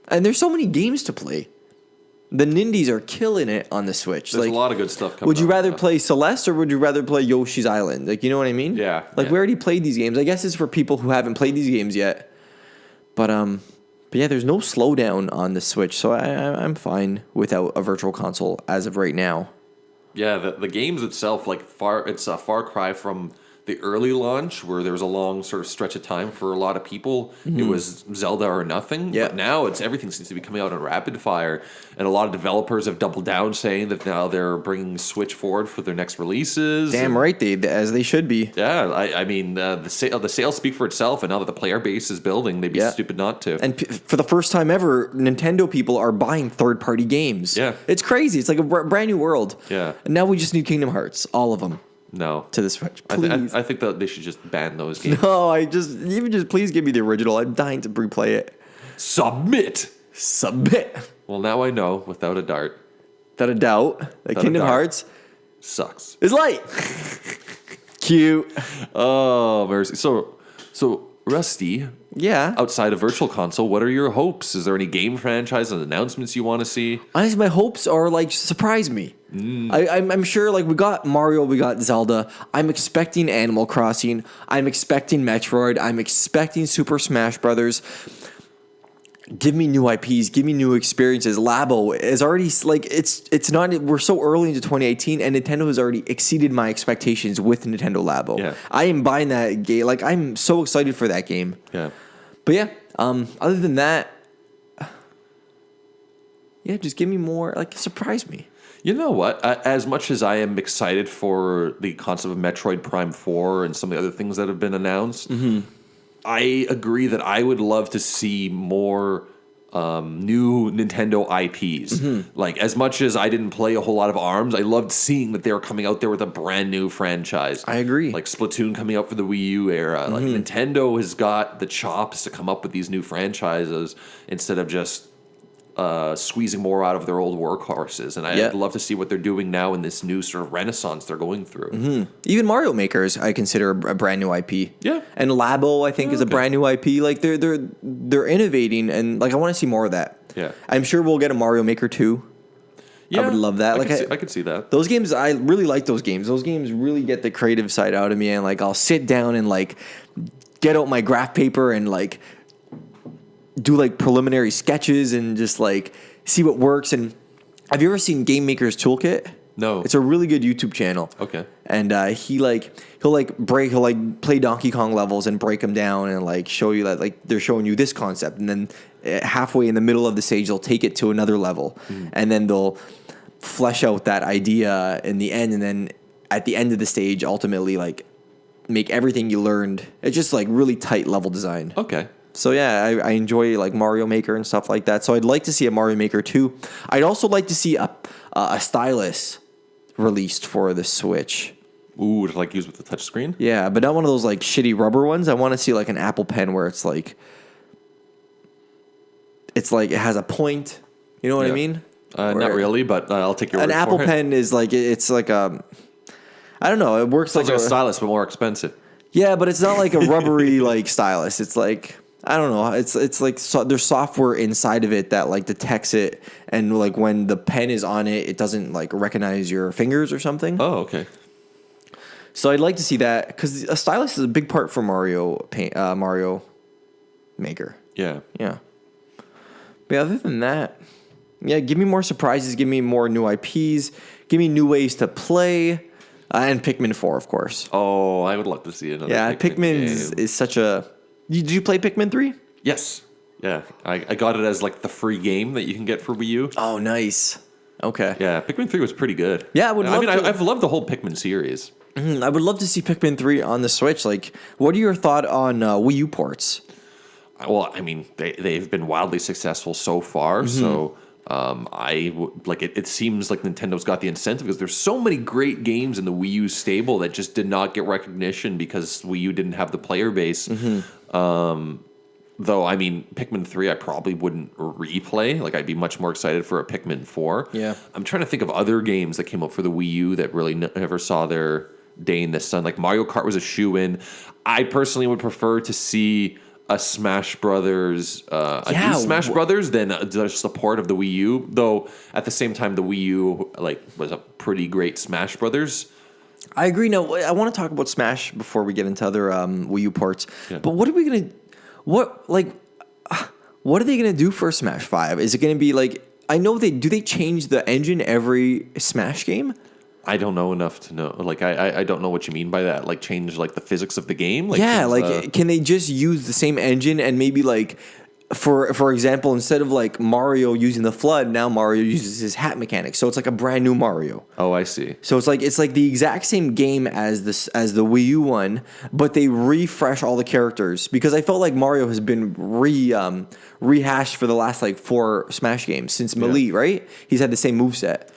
And there's so many games to play. The Nindies are killing it on the Switch. There's a lot of good stuff coming. Would you rather play Celeste or would you rather play Yoshi's Island? Like, you know what I mean? Yeah. Like, we already played these games. I guess it's for people who haven't played these games yet. But yeah, there's no slowdown on the Switch, so I'm fine without a Virtual Console as of right now. Yeah, the games itself, it's a far cry from the early launch where there was a long sort of stretch of time for a lot of people. Mm-hmm. It was Zelda or nothing. Yeah. But now everything seems to be coming out on rapid fire, and a lot of developers have doubled down, saying that now they're bringing Switch forward for their next releases. Damn right, as they should be. Yeah, I mean the sales speak for itself, and now that the player base is building, they'd be stupid not to. And for the first time ever, Nintendo people are buying third-party games. Yeah, it's crazy. It's like a brand new world. Yeah, and now we just need Kingdom Hearts, all of them. No. To the Switch, please. I think that they should just ban those games. No, please give me the original. I'm dying to replay it. Submit. Well, now I know, without a doubt, that Kingdom Hearts sucks. Is light. Cute. Oh, mercy. So Rusty. Yeah. Outside of Virtual Console, what are your hopes? Is there any game franchise and announcements you want to see? Honestly, my hopes are surprise me. I'm sure we got Mario, we got Zelda. I'm expecting Animal Crossing. I'm expecting Metroid. I'm expecting Super Smash Brothers. Give me new IPs. Give me new experiences. LABO is already it's not. We're so early into 2018, and Nintendo has already exceeded my expectations with Nintendo LABO. Yeah. I am buying that game. I'm so excited for that game. Yeah. But yeah, other than that, Yeah, just give me more. Like, surprise me. You know what? As much as I am excited for the concept of Metroid Prime 4 and some of the other things that have been announced, I agree that I would love to see more new Nintendo IPs. Like, as much as I didn't play a whole lot of ARMS, I loved seeing that they were coming out there with a brand new franchise. I agree. Like Splatoon coming out for the Wii U era. Like, Nintendo has got the chops to come up with these new franchises instead of just squeezing more out of their old workhorses, and I'd love to see what they're doing now in this new sort of renaissance they're going through. Even Mario Makers, I consider a brand new IP. Yeah, and LABO, I think, is a brand new IP. Like they're innovating, and like I want to see more of that. Yeah, I'm sure we'll get a Mario Maker 2. Yeah, I would love that. I could see that. Those games, I really like those games. Those games really get the creative side out of me, and like I'll sit down and like get out my graph paper and like do like preliminary sketches and just like see what works. And have you ever seen Game Maker's Toolkit? No. It's a really good YouTube channel. Okay. And he'll play Donkey Kong levels and break them down and like show you that like they're showing you this concept, and then halfway in the middle of the stage they'll take it to another level, and then they'll flesh out that idea in the end, and then at the end of the stage ultimately like make everything you learned. It's just like really tight level design. Okay. So yeah, I enjoy like Mario Maker and stuff like that. So I'd like to see a Mario Maker 2. I'd also like to see a stylus released for the Switch. Ooh, to like use with the touchscreen? Yeah, but not one of those like shitty rubber ones. I want to see like an Apple Pen where it's like it has a point. You know what I mean? Not really, but I'll take your word for it. An Apple Pen is like it's like a I don't know. It works like a stylus, but more expensive. Yeah, but it's not like a rubbery like stylus. It's like I don't know. It's like there's software inside of it that like detects it, and like when the pen is on it, it doesn't like recognize your fingers or something. Oh, okay. So I'd like to see that because a stylus is a big part for Mario Maker. Yeah. Yeah. But other than that, yeah, give me more surprises. Give me more new IPs. Give me new ways to play. And Pikmin 4, of course. Oh, I would love to see another. Yeah, Pikmin is such a. Did you play Pikmin 3? Yes. Yeah, I got it as like the free game that you can get for Wii U. Oh, nice. Okay. Yeah, Pikmin 3 was pretty good. Yeah, I would love to. I've loved the whole Pikmin series. I would love to see Pikmin 3 on the Switch. Like, what are your thoughts on Wii U ports? Well, I mean, they've been wildly successful so far, so it seems like Nintendo's got the incentive because there's so many great games in the Wii U stable that just did not get recognition because Wii U didn't have the player base. Though, I mean, Pikmin 3 I probably wouldn't replay. Like, I'd be much more excited for a Pikmin 4. Yeah. I'm trying to think of other games that came out for the Wii U that really never saw their day in the sun. Like, Mario Kart was a shoo-in. I personally would prefer to see a Smash Brothers, new Smash Brothers than the support of the Wii U. Though, at the same time, the Wii U was a pretty great Smash Brothers. I agree. No, I want to talk about Smash before we get into other Wii U ports. Yeah. But what are we going to... What are they gonna do for Smash 5? Is it gonna be like I know do they change the engine every Smash game? I don't know enough to know. Like I don't know what you mean by that. Like change like the physics of the game. Like, yeah, can they just use the same engine and maybe like for example, instead of like Mario using the FLUDD, now Mario uses his hat mechanics. So it's like a brand new Mario. Oh, I see. So it's like the exact same game as the Wii U one, but they refresh all the characters because I felt like Mario has been rehashed for the last like 4 Smash games since Melee, right? He's had the same moveset.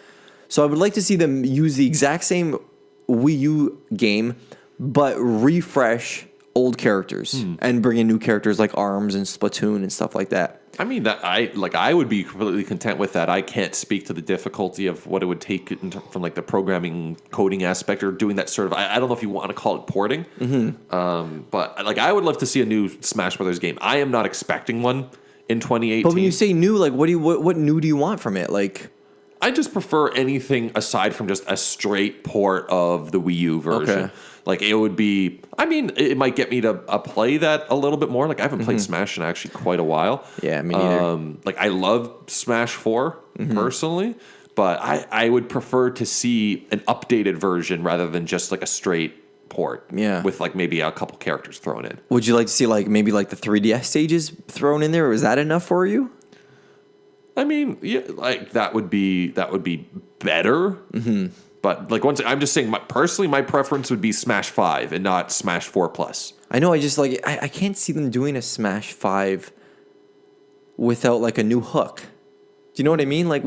So I would like to see them use the exact same Wii U game, but refresh old characters and bring in new characters like ARMS and Splatoon and stuff like that. I mean, that I would be completely content with that. I can't speak to the difficulty of what it would take from like the programming coding aspect or doing that sort of. I don't know if you want to call it porting, but like I would love to see a new Smash Brothers game. I am not expecting one in 2018. But when you say new, like what new do you want from it? Like, I just prefer anything aside from just a straight port of the Wii U version. Okay. Like, it would be... I mean, it might get me to play that a little bit more. Like, I haven't played Smash in actually quite a while. Yeah, me neither. Like, I love Smash 4, personally. But I would prefer to see an updated version rather than just, like, a straight port. Yeah. With, like, maybe a couple characters thrown in. Would you like to see, like, maybe, like, the 3DS stages thrown in there? Was that enough for you? I mean, yeah, like that would be better. Mm-hmm. But like I'm just saying, personally, my preference would be Smash 5 and not Smash 4 Plus. I know. I just like I can't see them doing a Smash 5 without like a new hook. Do you know what I mean? Like,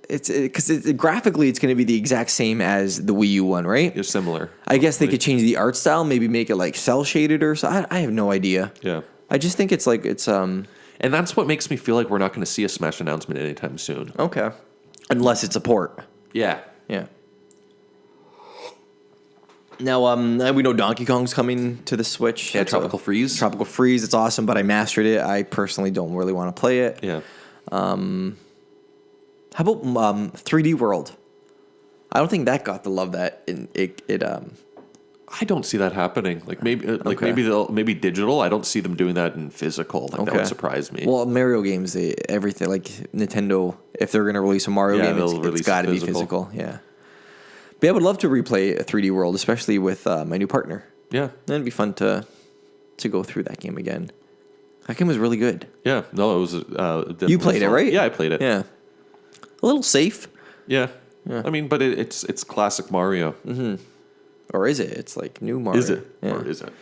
it's because graphically it's going to be the exact same as the Wii U one, right? It's similar. I guess they could change the art style, maybe make it like cell shaded or so. I have no idea. Yeah. I just think it's like it's And that's what makes me feel like we're not going to see a Smash announcement anytime soon. okay, unless it's a port. Yeah. Yeah. Now, we know Donkey Kong's coming to the Switch. Yeah, Tropical Freeze. Tropical Freeze, it's awesome, but I mastered it. I personally don't really want to play it. Yeah. How about 3D World? I don't think that got the love that it I don't see that happening. Like maybe, Okay. maybe digital. I don't see them doing that in physical. Like that would surprise me. Well, Mario games, everything like Nintendo, if they're going to release a Mario game, it's got to be physical. Yeah. But I would love to replay a 3D World, especially with my new partner. Yeah. It'd be fun to go through that game again. That game was really good. Yeah. No, it was. You played it, right? Yeah, I played it. Yeah. A little safe. Yeah. I mean, but it's classic Mario. Mm-hmm. Or is it? It's like new Mario. Is it? Yeah. Or is it?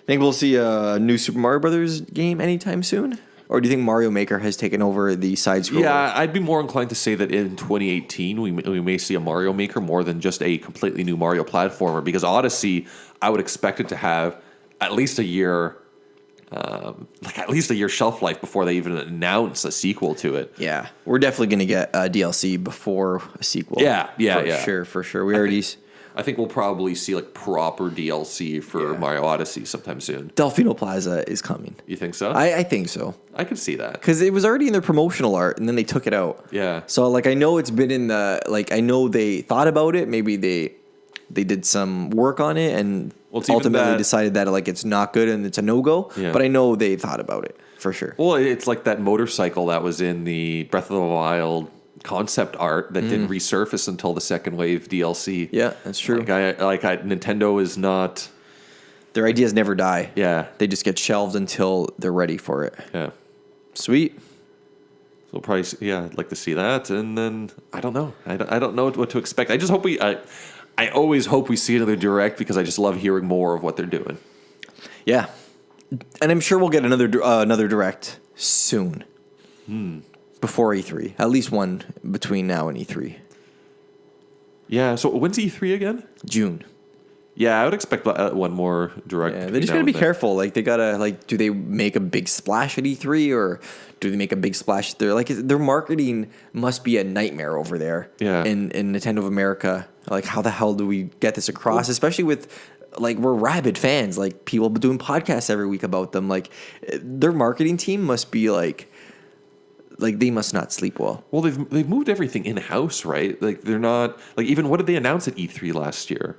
Think we'll see a new Super Mario Brothers game anytime soon? Or do you think Mario Maker has taken over the side scroller? Yeah, I'd be more inclined to say that in 2018 we may see a Mario Maker more than just a completely new Mario platformer. Because Odyssey, I would expect it to have at least a year, shelf life before they even announce a sequel to it. Yeah, we're definitely going to get a DLC before a sequel. Yeah. For sure. We already. I think we'll probably see like proper DLC for Mario Odyssey sometime soon. Delfino Plaza is coming. You think so? I think so. I could see that. Because it was already in their promotional art, and then they took it out. Yeah. So, like, I know it's been in the... Like, I know they thought about it. Maybe they did some work on it, and ultimately decided that, like, it's not good and it's a no-go. Yeah. But I know they thought about it, for sure. Well, it's like that motorcycle that was in the Breath of the Wild concept art that didn't resurface until the second wave DLC. Yeah, that's true. Nintendo is not... Their ideas never die. Yeah. They just get shelved until they're ready for it. Yeah. Sweet. So probably, I'd like to see that. And then, I don't know. I don't know what to expect. I just hope I always hope we see another Direct because I just love hearing more of what they're doing. Yeah. And I'm sure we'll get another Direct soon. Before E3. At least one between now and E3. Yeah, so when's E3 again? June. Yeah, I would expect one more Direct. Yeah, they just got to be careful. Like, they got to, do they make a big splash at E3 or do they make a big splash there? Like, their marketing must be a nightmare over there. Yeah. In Nintendo of America. Like, how the hell do we get this across? Especially with, we're rabid fans. Like, people doing podcasts every week about them. Like, their marketing team must be, they must not sleep well. Well, they've moved everything in-house, right? Like, they're not... Like, even what did they announce at E3 last year?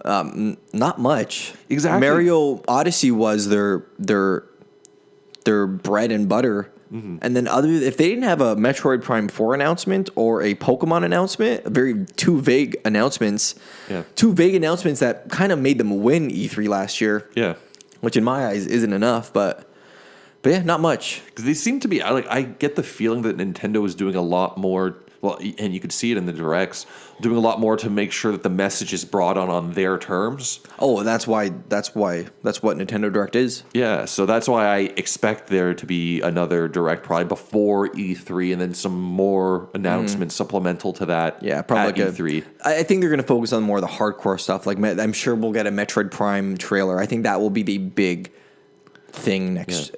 Not much. Exactly. Mario Odyssey was their bread and butter. Mm-hmm. And then if they didn't have a Metroid Prime 4 announcement or a Pokemon announcement, two vague announcements. Yeah. Two vague announcements that kind of made them win E3 last year. Yeah. Which in my eyes isn't enough, but yeah, not much. Because they seem to be... I get the feeling that Nintendo is doing a lot more... Well, and you could see it in the Directs, doing a lot more to make sure that the message is brought on their terms. Oh, that's what Nintendo Direct is. Yeah, so that's why I expect there to be another Direct probably before E3 and then some more announcements supplemental to that. Yeah, probably at E3. I think they're going to focus on more of the hardcore stuff. Like, I'm sure we'll get a Metroid Prime trailer. I think that will be the big thing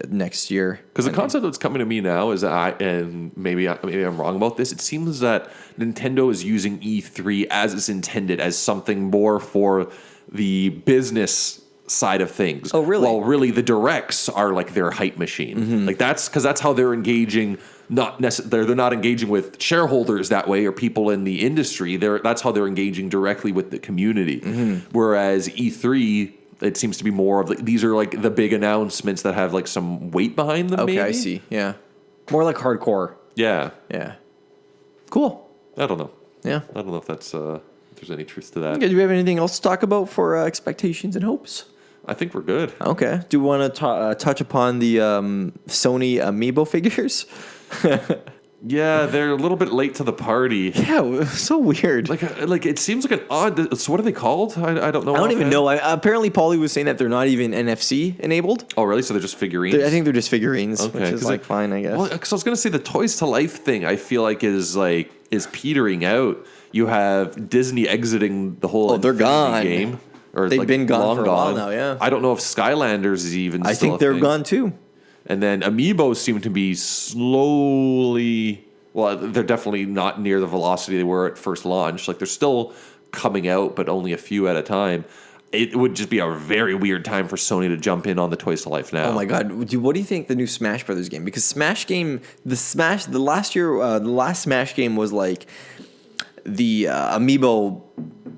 next year. Because the concept that's coming to me now is and maybe I'm wrong about this. It seems that Nintendo is using E3 as it's intended, as something more for the business side of things. Oh, really? Well, really, the Directs are like their hype machine. Mm-hmm. Like that's how they're engaging. They're not engaging with shareholders that way or people in the industry. That's how they're engaging directly with the community. Mm-hmm. Whereas E3. It seems to be more of these are like the big announcements that have like some weight behind them. Okay, maybe? I see. Yeah, more like hardcore. Yeah. Cool. I don't know. Yeah, I don't know if that's if there's any truth to that. Okay, do we have anything else to talk about for expectations and hopes? I think we're good. Okay. Do you want to touch upon the Sony Amiibo figures? Yeah, they're a little bit late to the party. Yeah, it was so weird. Like it seems like an odd. So what are they called? I don't know. I don't even know. Apparently, Poli was saying that they're not even NFC enabled. Oh, really? So they're just figurines? I think they're just figurines, Okay, which is 'cause fine, I guess. Well, because I was gonna say the Toys to Life thing. I feel like is petering out. You have Disney exiting the whole. They're Infinity gone. Game. Or They've been gone long for a while now, yeah. I don't know if Skylanders is even. I still think a they're thing. gone too. And then Amiibos seem to be slowly. Well, they're definitely not near the velocity they were at first launch. Like they're still coming out, but only a few at a time. It would just be a very weird time for Sony to jump in on the Toys to Life now. Oh my god, dude! What do you think the new Smash Brothers game? Because the last Smash game was like the Amiibo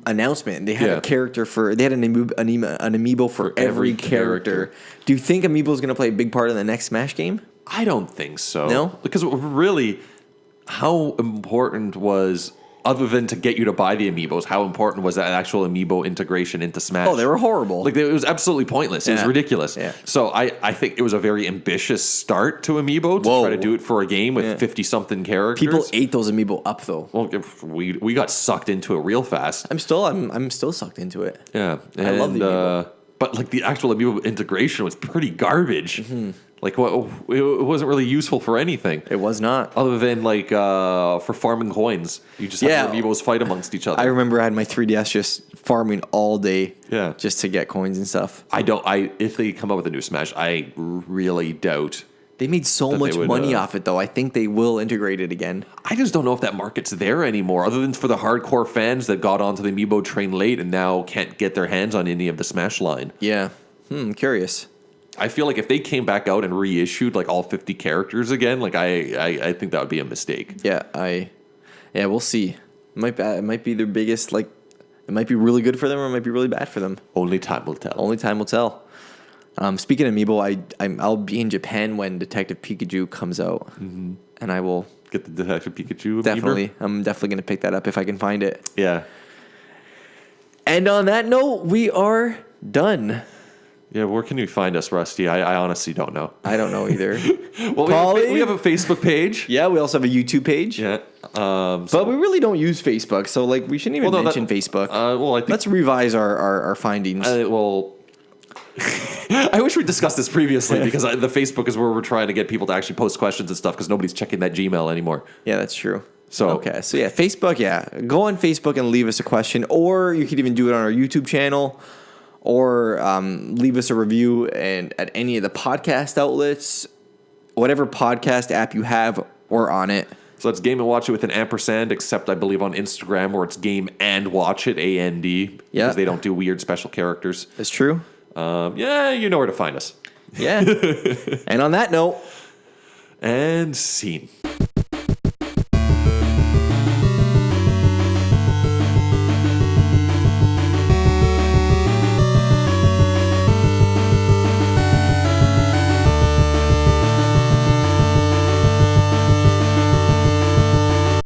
announcement. They had a character they had an Amiibo for every character. Do you think Amiibo is going to play a big part in the next Smash game? I don't think so. No? Because really, how important was, other than to get you to buy the Amiibos, how important was that actual Amiibo integration into Smash? Oh, they were horrible. Like, it was absolutely pointless. It was ridiculous. Yeah. So I think it was a very ambitious start to Amiibo to try to do it for a game with 50-something characters. People ate those Amiibo up, though. Well, we got sucked into it real fast. I'm still sucked into it. Yeah. I love the Amiibo. But like the actual Amiibo integration was pretty garbage. Mm-hmm. Like it wasn't really useful for anything. It was not. Other than for farming coins. You just have your Amiibos fight amongst each other. I remember I had my 3DS just farming all day. Yeah. Just to get coins and stuff. If they come up with a new Smash, I really doubt. They made so much money off it, though. I think they will integrate it again. I just don't know if that market's there anymore, other than for the hardcore fans that got onto the Amiibo train late and now can't get their hands on any of the Smash line. Yeah. Curious. I feel like if they came back out and reissued like all 50 characters again, like I think that would be a mistake. Yeah, we'll see. It might be their biggest, it might be really good for them or it might be really bad for them. Only time will tell. Only time will tell. Speaking of Amiibo, I'll be in Japan when Detective Pikachu comes out, and I will get the Detective Pikachu. Definitely, I'm definitely gonna pick that up if I can find it. Yeah. And on that note, we are done. Yeah, where can you find us, Rusty? I honestly don't know. I don't know either. Well, we have a Facebook page. Yeah, we also have a YouTube page. Yeah. But we really don't use Facebook, so we shouldn't even mention Facebook. I think let's revise our findings. I wish we discussed this previously because the Facebook is where we're trying to get people to actually post questions and stuff because nobody's checking that Gmail anymore. Yeah, that's true. So Facebook. Yeah, go on Facebook and leave us a question, or you could even do it on our YouTube channel, or leave us a review at any of the podcast outlets, whatever podcast app you have, or on it. So it's Game and Watch It with an ampersand, except I believe on Instagram where it's Game and Watch It, AND, because they don't do weird special characters. That's true. You know where to find us. Yeah. And on that note, and scene.